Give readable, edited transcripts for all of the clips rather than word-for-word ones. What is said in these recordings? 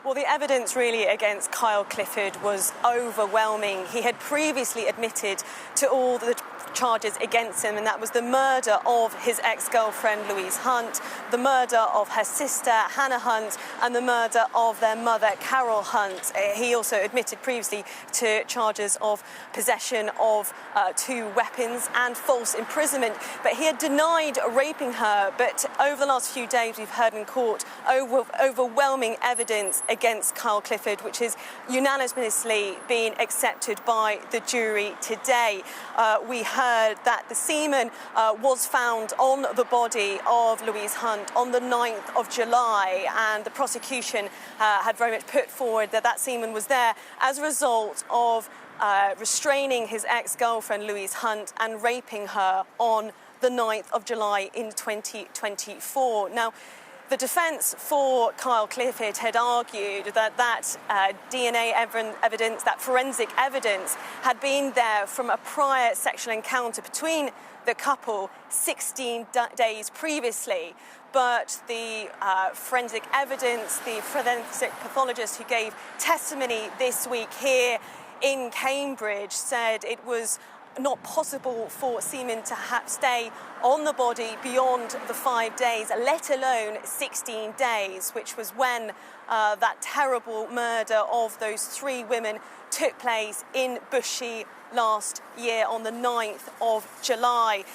Well, the evidence really against Kyle Clifford was overwhelming. He had previously admitted to all the charges against him, and that was the murder of his ex-girlfriend Louise Hunt, the murder of her sister Hannah Hunt, and the murder of their mother Carol Hunt. He also admitted previously to charges of possession of 2 weapons and false imprisonment, but he had denied raping her. But over the last few days we've heard in court overwhelming evidence against Kyle Clifford, which is unanimously being accepted by the jury today. We heard that the semen was found on the body of Louise Hunt on the 9th of July, and the prosecution had very much put forward that that semen was there as a result of restraining his ex-girlfriend Louise Hunt and raping her on the 9th of July in 2024. Now, the defence for Kyle Clifford had argued that DNA evidence, that forensic evidence, had been there from a prior sexual encounter between the couple 16 days previously. But the forensic evidence, the forensic pathologist who gave testimony this week here in Cambridge said it was not possible for semen to stay on the body beyond the 5 days, let alone 16 days, which was when that terrible murder of those 3 women took place in Bushey last year on the 9th of July.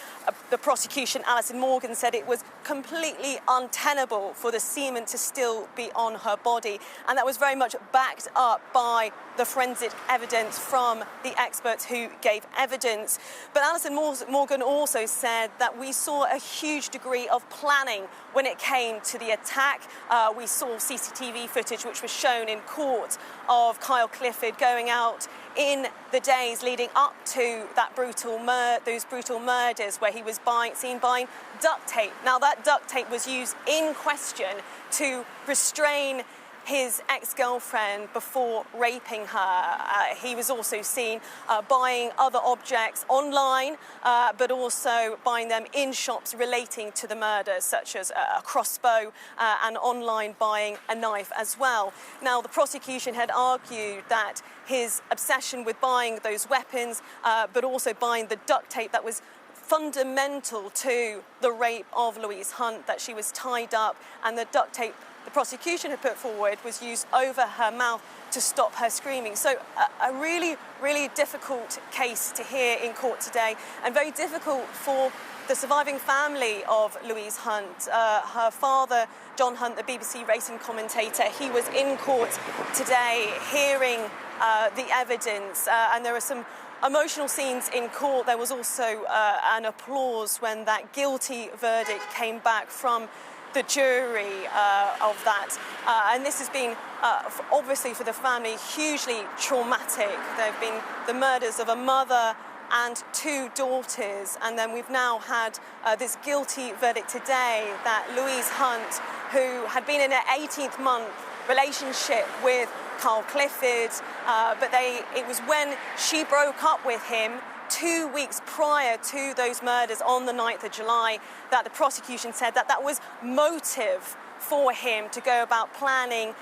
The prosecution, Alison Morgan, said it was completely untenable for the semen to still be on her body, and that was very much backed up by the forensic evidence from the experts who gave evidence. But Alison Morgan also said that we saw a huge degree of planning when it came to the attack. We saw CCTV footage which was shown in court of Kyle Clifford going out in the days leading up to that those brutal murders, where he was seen buying duct tape. Now, that duct tape was used in question to restrain his ex-girlfriend before raping her. He was also seen buying other objects online, but also buying them in shops relating to the murders, such as a crossbow, and online buying a knife as well. Now, the prosecution had argued that his obsession with buying those weapons, but also buying the duct tape that was fundamental to the rape of Louise Hunt, that she was tied up, and the duct tape the prosecution had put forward was used over her mouth to stop her screaming. So a really, really difficult case to hear in court today, and very difficult for the surviving family of Louise Hunt. Her father, John Hunt, the BBC racing commentator, he was in court today hearing the evidence, and there were some emotional scenes in court. There was also an applause when that guilty verdict came back from the jury of that. And this has been, obviously for the family, hugely traumatic. There have been the murders of a mother and 2 daughters, and then we've now had this guilty verdict today that Louise Hunt, who had been in an 18th-month relationship with Kyle Clifford, but it was when she broke up with him 2 weeks prior to those murders on the 9th of July that the prosecution said that was motive for him to go about planning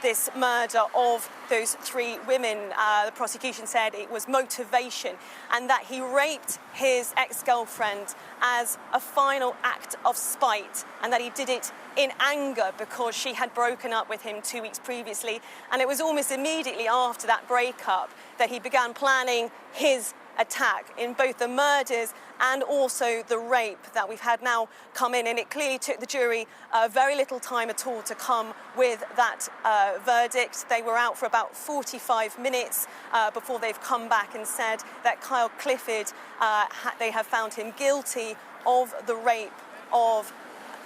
this murder of those 3 women. The prosecution said it was motivation, and that he raped his ex-girlfriend as a final act of spite, and that he did it in anger because she had broken up with him 2 weeks previously. And it was almost immediately after that breakup that he began planning his attack in both the murders and also the rape that we've had now come in. And it clearly took the jury very little time at all to come with that verdict. They were out for about 45 minutes before they've come back and said that Kyle Clifford, they have found him guilty of the rape of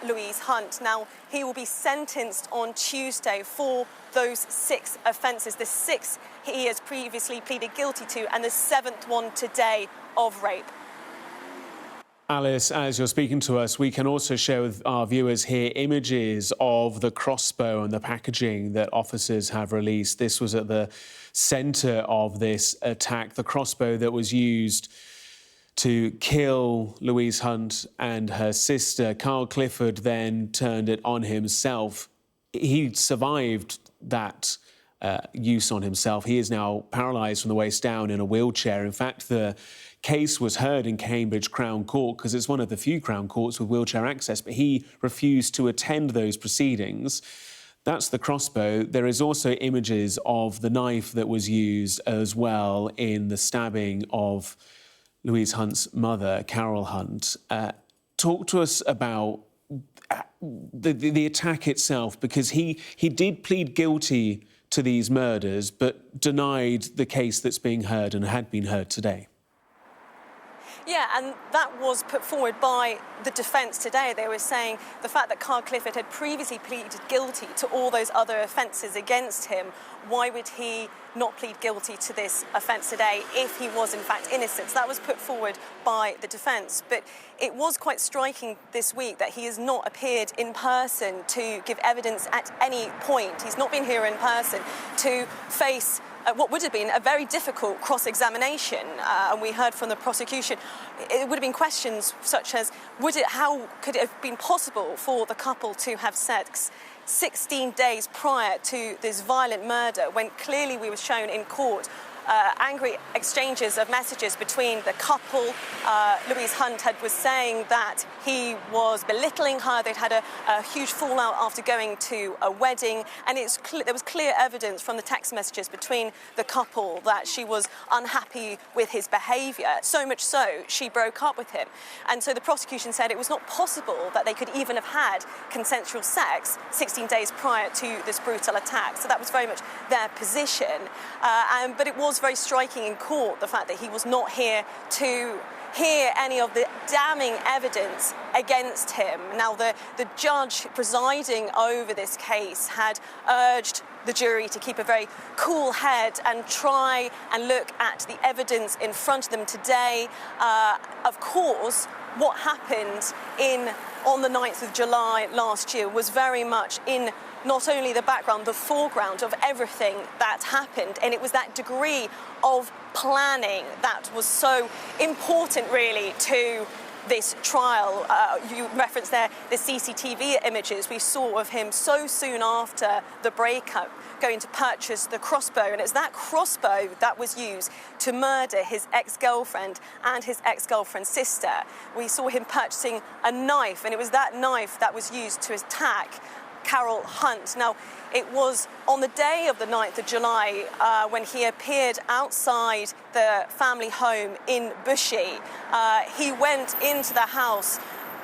Louise Hunt. Now, he will be sentenced on Tuesday for those 6 offences. The 6 he has previously pleaded guilty to, and the 7th one today of rape. Alice, as you're speaking to us, we can also share with our viewers here images of the crossbow and the packaging that officers have released. This was at the centre of this attack, the crossbow that was used to kill Louise Hunt and her sister. Kyle Clifford then turned it on himself. He survived that use on himself. He is now paralysed from the waist down in a wheelchair. In fact, the case was heard in Cambridge Crown Court because it's one of the few Crown Courts with wheelchair access, but he refused to attend those proceedings. That's the crossbow. There is also images of the knife that was used as well in the stabbing of Louise Hunt's mother, Carol Hunt. Talk to us about the attack itself, because he did plead guilty to these murders, but denied the case that's being heard and had been heard today. Yeah, and that was put forward by the defence today. They were saying the fact that Kyle Clifford had previously pleaded guilty to all those other offences against him, why would he not plead guilty to this offence today if he was in fact innocent? So that was put forward by the defence. But it was quite striking this week that he has not appeared in person to give evidence at any point. He's not been here in person to face what would have been a very difficult cross-examination, and we heard from the prosecution. It would have been questions such as, how could it have been possible for the couple to have sex 16 days prior to this violent murder, when clearly we were shown in court angry exchanges of messages between the couple. Louise Hunt was saying that he was belittling her. They'd had a huge fallout after going to a wedding, and there was clear evidence from the text messages between the couple that she was unhappy with his behaviour, so much so she broke up with him. And so the prosecution said it was not possible that they could even have had consensual sex 16 days prior to this brutal attack. So that was very much their position. But it was very striking in court, the fact that he was not here to hear any of the damning evidence against him. Now, the judge presiding over this case had urged the jury to keep a very cool head and try and look at the evidence in front of them today. Of course, what happened on the 9th of July last year was very much in not only the background, the foreground of everything that happened. And it was that degree of planning that was so important, really, to this trial. You referenced there the CCTV images we saw of him so soon after the breakup going to purchase the crossbow, and it's that crossbow that was used to murder his ex-girlfriend and his ex-girlfriend's sister. We saw him purchasing a knife, and it was that knife that was used to attack Carol Hunt. Now, it was on the day of the 9th of July when he appeared outside the family home in Bushey. He went into the house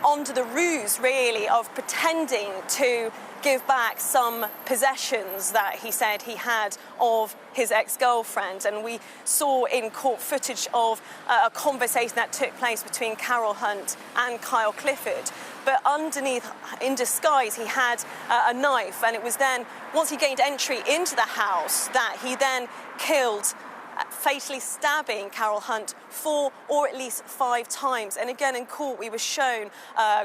onto the ruse, really, of pretending to give back some possessions that he said he had of his ex-girlfriend. And we saw in court footage of a conversation that took place between Carol Hunt and Kyle Clifford. But underneath, in disguise, he had a knife, and it was then, once he gained entry into the house, that he then killed, fatally stabbing Carol Hunt 4 or at least 5 times. And again, in court, we were shown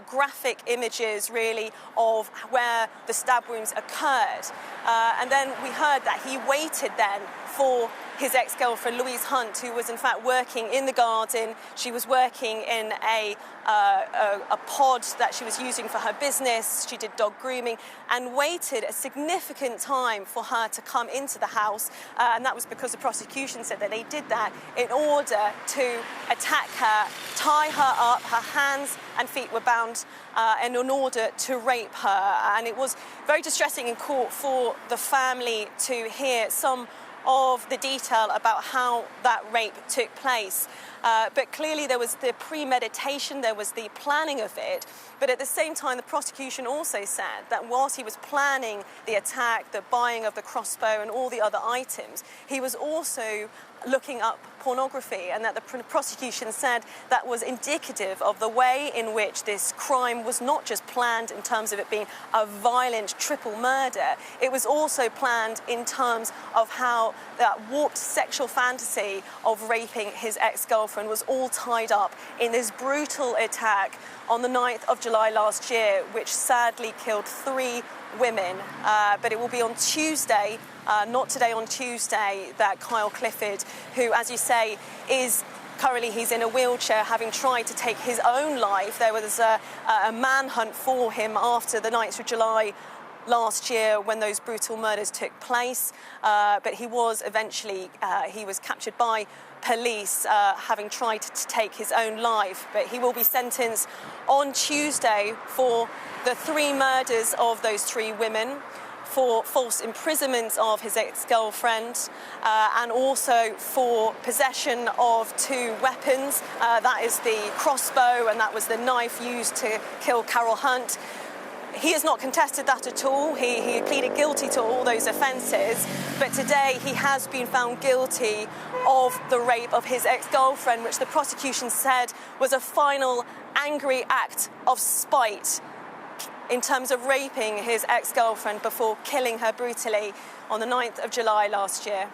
graphic images, really, of where the stab wounds occurred. And then we heard that he waited then for his ex-girlfriend, Louise Hunt, who was in fact working in the garden. She was working in a pod that she was using for her business. She did dog grooming, and waited a significant time for her to come into the house. And that was because the prosecution said that they did that in order to attack her, tie her up, her hands and feet were bound, and in order to rape her. And it was very distressing in court for the family to hear some of the detail about how that rape took place. But clearly there was the premeditation, there was the planning of it. But at the same time, the prosecution also said that whilst he was planning the attack, the buying of the crossbow and all the other items, he was also looking up pornography, and that the prosecution said that was indicative of the way in which this crime was not just planned in terms of it being a violent triple murder, it was also planned in terms of how that warped sexual fantasy of raping his ex-girlfriend was all tied up in this brutal attack on the 9th of July last year, which sadly killed 3 women. But it will be on Tuesday, not today, on Tuesday, that Kyle Clifford, who, as you say, is currently he's in a wheelchair, having tried to take his own life. There was a manhunt for him after the 9th of July last year when those brutal murders took place. But he was eventually, he was captured by police, having tried to take his own life. But he will be sentenced on Tuesday for the 3 murders of those 3 women, for false imprisonment of his ex-girlfriend, and also for possession of 2 weapons. That is the crossbow, and that was the knife used to kill Kyle Hunt. He has not contested that at all. He pleaded guilty to all those offences, but today he has been found guilty of the rape of his ex-girlfriend, which the prosecution said was a final angry act of spite in terms of raping his ex-girlfriend before killing her brutally on the 9th of July last year.